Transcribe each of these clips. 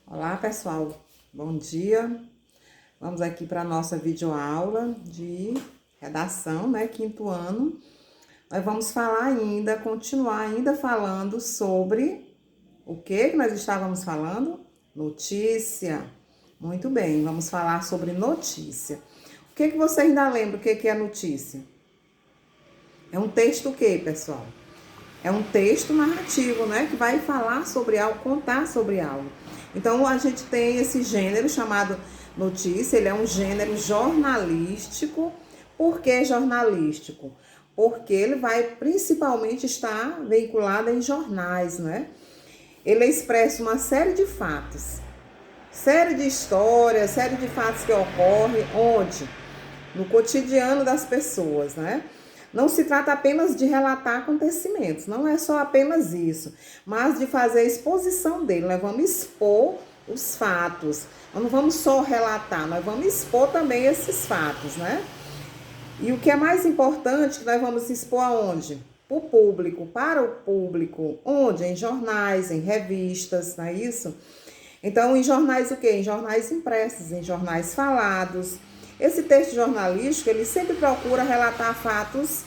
Olá pessoal, bom dia. Vamos aqui para a nossa videoaula de redação, né, quinto ano. Nós vamos continuar ainda falando sobre o que nós estávamos falando? Notícia. Muito bem, vamos falar sobre notícia. O que você ainda lembra o que é notícia? É um texto o quê, pessoal? É um texto narrativo, né? Que vai falar sobre algo, contar sobre algo. Então, a gente tem esse gênero chamado notícia, ele é um gênero jornalístico. Por que jornalístico? Porque ele vai principalmente estar vinculado em jornais, né? Ele expressa uma série de fatos, série de histórias, série de fatos que ocorrem onde? No cotidiano das pessoas, né? Não se trata apenas de relatar acontecimentos, não é só apenas isso, mas de fazer a exposição dele. Nós vamos expor os fatos, nós não vamos só relatar, nós vamos expor também esses fatos, né? E o que é mais importante, que nós vamos expor aonde? Para o público, onde? Em jornais, em revistas, não é isso? Então, em jornais o quê? Em jornais impressos, em jornais falados. Esse texto jornalístico, ele sempre procura relatar fatos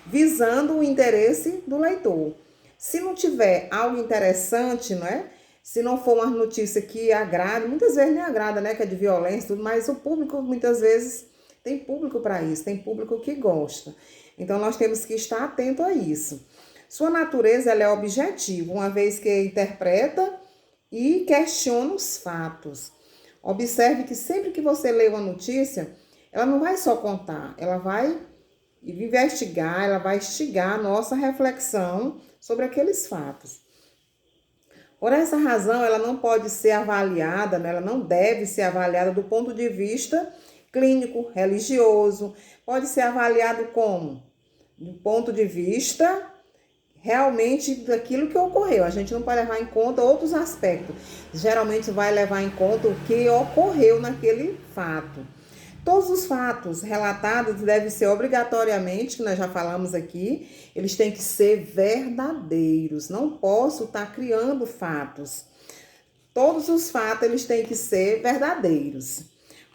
visando o interesse do leitor. Se não tiver algo interessante, não é? Se não for uma notícia que agrade, muitas vezes nem agrada, né? Que é de violência e tudo, mas o público, muitas vezes, tem público para isso, tem público que gosta. Então, nós temos que estar atento a isso. Sua natureza, ela é objetiva, uma vez que interpreta e questiona os fatos. Observe que sempre que você lê uma notícia, ela não vai só contar, ela vai investigar, ela vai instigar a nossa reflexão sobre aqueles fatos. Por essa razão, ela não pode ser avaliada, né? Ela não deve ser avaliada do ponto de vista clínico, religioso. Pode ser avaliado como? Do ponto de vista realmente daquilo que ocorreu. A gente não pode levar em conta outros aspectos. Geralmente vai levar em conta o que ocorreu naquele fato. Todos os fatos relatados devem ser obrigatoriamente, que nós já falamos aqui, eles têm que ser verdadeiros. Não posso estar criando fatos. Todos os fatos eles têm que ser verdadeiros.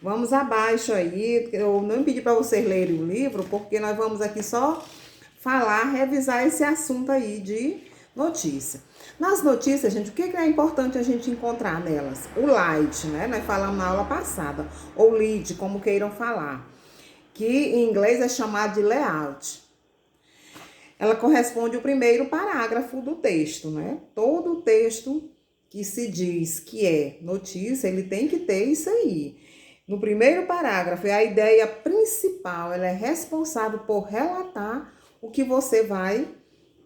Vamos abaixo aí, eu não pedi para vocês lerem o livro, porque nós vamos aqui só revisar esse assunto aí de notícia. Nas notícias, gente, o que é importante a gente encontrar nelas? O light, né? Nós falamos na aula passada, ou lead, como queiram falar, que em inglês é chamado de layout. Ela corresponde ao primeiro parágrafo do texto, né? Todo o texto que se diz que é notícia, ele tem que ter isso aí. No primeiro parágrafo, a ideia principal, ela é responsável por relatar o que você vai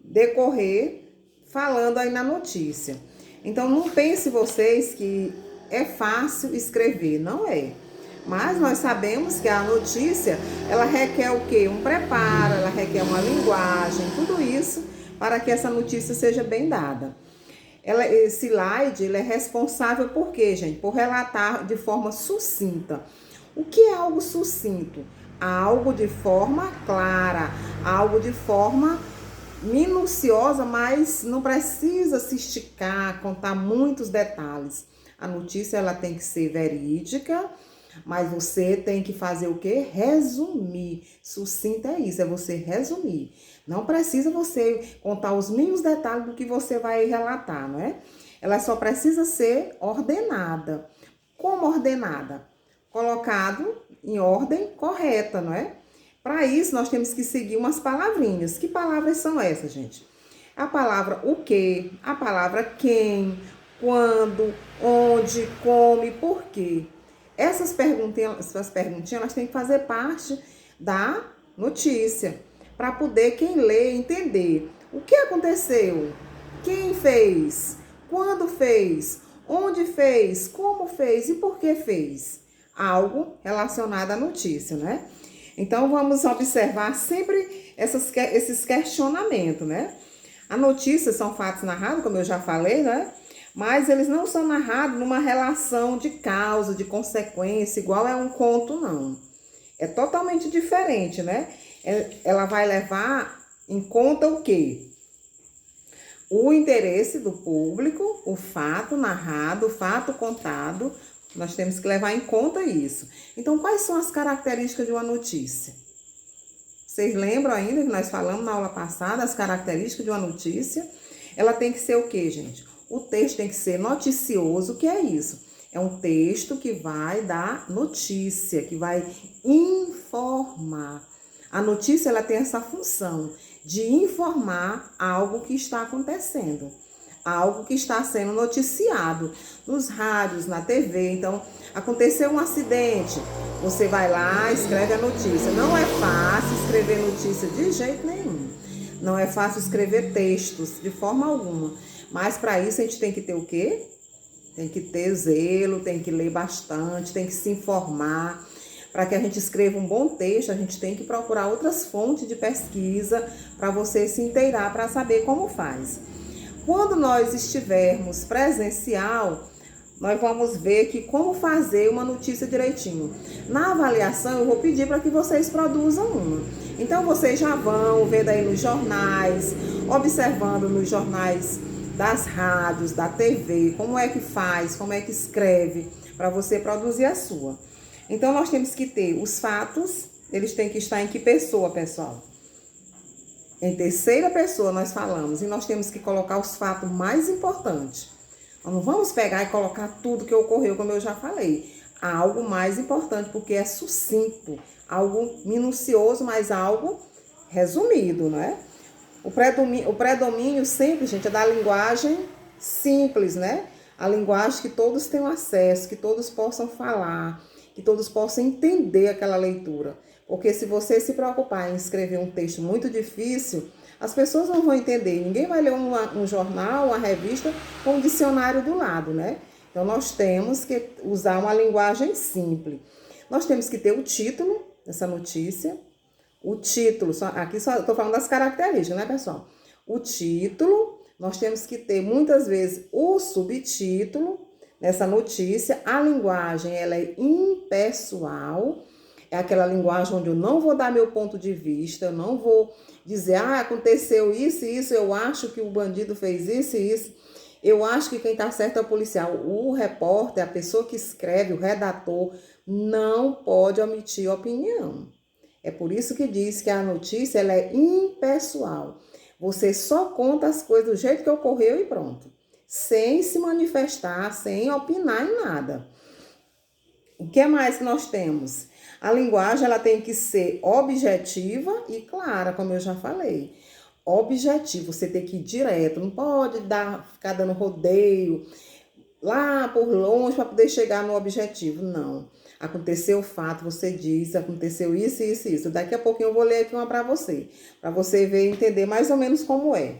decorrer falando aí na notícia. Então, não pense vocês que é fácil escrever, não é. Mas nós sabemos que a notícia, ela requer o quê? Um preparo, ela requer uma linguagem, tudo isso para que essa notícia seja bem dada. Esse slide, ele é responsável por quê, gente? Por relatar de forma sucinta. O que é algo sucinto? Algo de forma clara, algo de forma minuciosa, mas não precisa se esticar, contar muitos detalhes. A notícia, ela tem que ser verídica, mas você tem que fazer o quê? Resumir. Sucinto é isso, é você resumir. Não precisa você contar os mínimos detalhes do que você vai relatar, não é? Ela só precisa ser ordenada. Como ordenada? Colocado em ordem correta, não é? Para isso, nós temos que seguir umas palavrinhas. Que palavras são essas, gente? A palavra o quê, a palavra quem, quando, onde, como e por quê. Essas perguntinhas, elas têm que fazer parte da notícia, para poder quem lê entender o que aconteceu, quem fez, quando fez, onde fez, como fez e por que fez. Algo relacionado à notícia, né? Então, vamos observar sempre esses questionamentos, né? A notícia são fatos narrados, como eu já falei, né? Mas eles não são narrados numa relação de causa, de consequência, igual é um conto, não. É totalmente diferente, né? Ela vai levar em conta o quê? o interesse do público, o fato narrado, o fato contado, nós temos que levar em conta isso. Então, quais são as características de uma notícia? Vocês lembram ainda que nós falamos na aula passada as características de uma notícia? Ela tem que ser o quê, gente? O texto tem que ser noticioso. O que é isso? É um texto que vai dar notícia, que vai informar. A notícia ela tem essa função de informar algo que está acontecendo, algo que está sendo noticiado nos rádios, na TV. Então, aconteceu um acidente, você vai lá, escreve a notícia. Não é fácil escrever notícia de jeito nenhum. Não é fácil escrever textos de forma alguma. Mas para isso a gente tem que ter o quê? Tem que ter zelo, tem que ler bastante, tem que se informar. Para que a gente escreva um bom texto, a gente tem que procurar outras fontes de pesquisa para você se inteirar, para saber como faz. Quando nós estivermos presencial, nós vamos ver que como fazer uma notícia direitinho. Na avaliação, eu vou pedir para que vocês produzam uma. Então, vocês já vão vendo aí nos jornais, observando nos jornais das rádios, da TV, como é que faz, como é que escreve, para você produzir a sua. Então, nós temos que ter os fatos, eles têm que estar em que pessoa, pessoal? Em terceira pessoa nós falamos, e nós temos que colocar os fatos mais importantes. Nós não vamos pegar e colocar tudo que ocorreu, como eu já falei. Há algo mais importante, porque é sucinto, algo minucioso, mas algo resumido, não é? O predomínio sempre, gente, é da linguagem simples, né? A linguagem que todos tenham acesso, que todos possam falar, que todos possam entender aquela leitura. Porque se você se preocupar em escrever um texto muito difícil, as pessoas não vão entender. Ninguém vai ler um jornal, uma revista com um dicionário do lado, né? Então, nós temos que usar uma linguagem simples. Nós temos que ter o título dessa notícia. O título, aqui só estou falando das características, né, pessoal? O título, nós temos que ter muitas vezes o subtítulo nessa notícia. A linguagem, ela é impessoal, é aquela linguagem onde eu não vou dar meu ponto de vista, eu não vou dizer, aconteceu isso e isso, eu acho que o bandido fez isso e isso, eu acho que quem está certo é o policial. O repórter, a pessoa que escreve, o redator, não pode omitir opinião. É por isso que diz que a notícia ela é impessoal. Você só conta as coisas do jeito que ocorreu e pronto. Sem se manifestar, sem opinar em nada. O que mais que nós temos? A linguagem ela tem que ser objetiva e clara, como eu já falei. Objetivo, você tem que ir direto, não pode ficar dando rodeio lá por longe para poder chegar no objetivo, não. Aconteceu o fato, você diz, aconteceu isso, isso, isso. Daqui a pouquinho eu vou ler aqui uma para você ver e entender mais ou menos como é.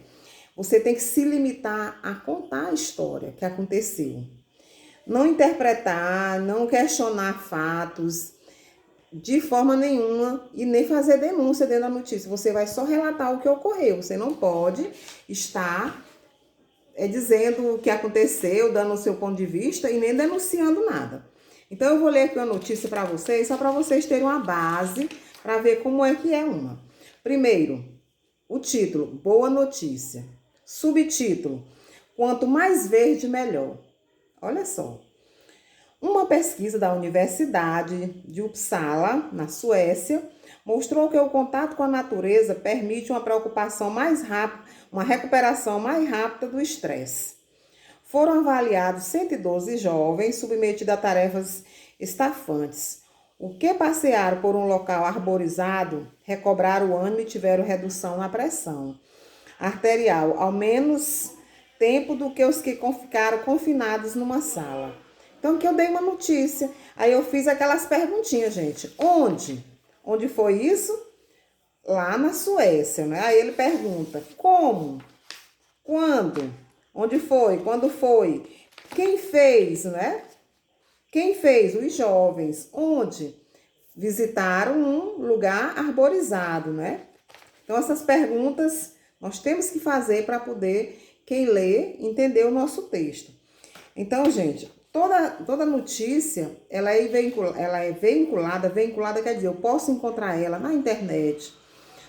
Você tem que se limitar a contar a história que aconteceu. Não interpretar, não questionar fatos de forma nenhuma e nem fazer denúncia dentro da notícia. Você vai só relatar o que ocorreu. Você não pode estar dizendo o que aconteceu, dando o seu ponto de vista e nem denunciando nada. Então, eu vou ler aqui uma notícia para vocês, só para vocês terem uma base para ver como é que é uma. Primeiro, o título, boa notícia. Subtítulo, quanto mais verde, melhor. Olha só. Uma pesquisa da Universidade de Uppsala, na Suécia, mostrou que o contato com a natureza permite uma preocupação mais rápida, uma recuperação mais rápida do estresse. Foram avaliados 112 jovens submetidos a tarefas estafantes. O que passearam por um local arborizado recobraram o ânimo e tiveram redução na pressão arterial, ao menos tempo do que os que ficaram confinados numa sala. Então, que eu dei uma notícia, aí eu fiz aquelas perguntinhas, gente. Onde? Onde foi isso? Lá na Suécia, né? Aí ele pergunta, como? Quando? Onde foi? Quando foi? Quem fez, né? Quem fez? Os jovens. Onde? Visitaram um lugar arborizado, né? Então, essas perguntas nós temos que fazer para poder, quem lê, entender o nosso texto. Então, gente, toda notícia, ela é veiculada quer dizer, eu posso encontrar ela na internet,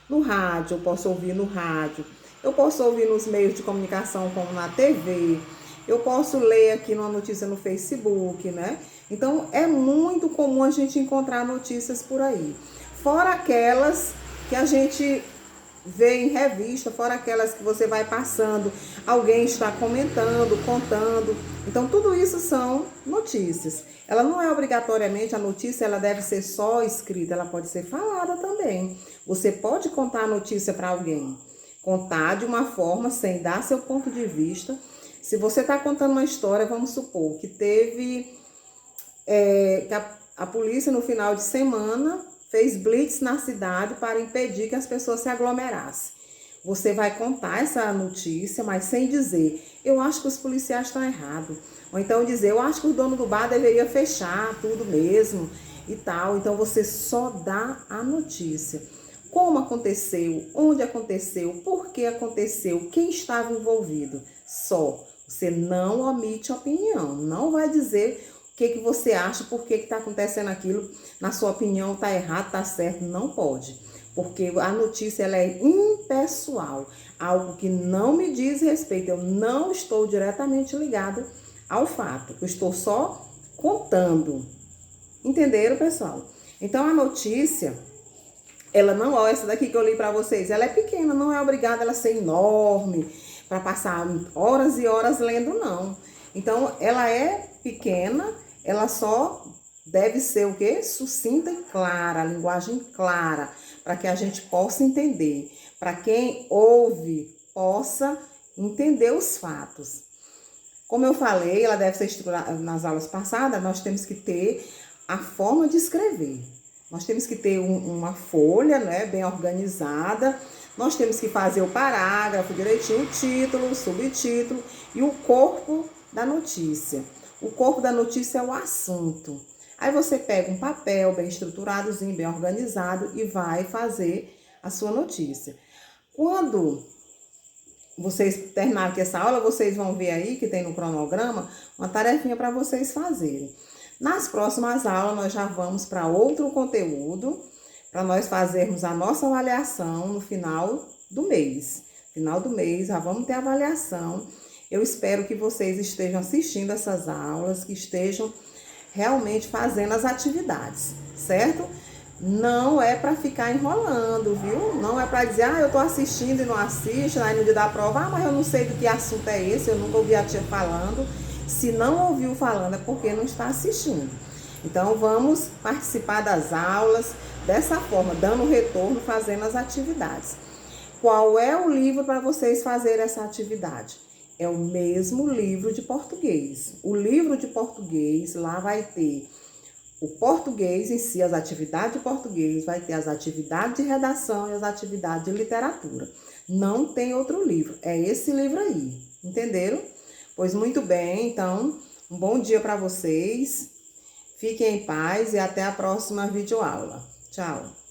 no rádio, eu posso ouvir no rádio. eu posso ouvir nos meios de comunicação como na TV, eu posso ler aqui numa notícia no Facebook, né? Então, é muito comum a gente encontrar notícias por aí. Fora aquelas que a gente vê em revista, fora aquelas que você vai passando, alguém está comentando, contando. Então, tudo isso são notícias. Ela não é obrigatoriamente, a notícia ela deve ser só escrita, ela pode ser falada também. Você pode contar a notícia para alguém, contar de uma forma sem dar seu ponto de vista. Se você está contando uma história, vamos supor que teve que a polícia no final de semana fez blitz na cidade para impedir que as pessoas se aglomerassem. Você vai contar essa notícia, mas sem dizer, eu acho que os policiais estão errados. Ou então dizer, eu acho que o dono do bar deveria fechar tudo mesmo e tal. Então você só dá a notícia. Como aconteceu, onde aconteceu, por que aconteceu, quem estava envolvido. Só. Você não omite opinião, não vai dizer o que você acha, por que está acontecendo aquilo, na sua opinião está errado, está certo, não pode. Porque a notícia ela é impessoal, algo que não me diz respeito, eu não estou diretamente ligado ao fato, eu estou só contando. Entenderam, pessoal? Então a notícia, ela não, ó, essa daqui que eu li para vocês, ela é pequena, não é obrigada ela ser enorme, para passar horas e horas lendo, não. Então, ela é pequena, ela só deve ser o quê? Sucinta e clara, linguagem clara, para que a gente possa entender. Para quem ouve, possa entender os fatos. Como eu falei, ela deve ser estruturada nas aulas passadas, nós temos que ter a forma de escrever. Nós temos que ter uma folha, né, bem organizada. Nós temos que fazer o parágrafo direitinho, o título, o subtítulo e o corpo da notícia. O corpo da notícia é o assunto. Aí você pega um papel bem estruturadozinho, bem organizado e vai fazer a sua notícia. Quando vocês terminarem com essa aula, vocês vão ver aí que tem no cronograma uma tarefinha para vocês fazerem. Nas próximas aulas, nós já vamos para outro conteúdo, para nós fazermos a nossa avaliação no final do mês. Final do mês, já vamos ter avaliação. Eu espero que vocês estejam assistindo essas aulas, que estejam realmente fazendo as atividades, certo? Não é para ficar enrolando, viu? Não é para dizer, eu tô assistindo e não assisto, aí no dia da prova, mas eu não sei do que assunto é esse, eu nunca ouvi a tia falando. Se não ouviu falando é porque não está assistindo. Então, vamos participar das aulas dessa forma, dando retorno, fazendo as atividades. Qual é o livro para vocês fazerem essa atividade? É o mesmo livro de português. O livro de português, lá vai ter o português em si, as atividades de português, vai ter as atividades de redação e as atividades de literatura. Não tem outro livro, é esse livro aí, entenderam? Pois muito bem, então, um bom dia para vocês, fiquem em paz e até a próxima videoaula. Tchau!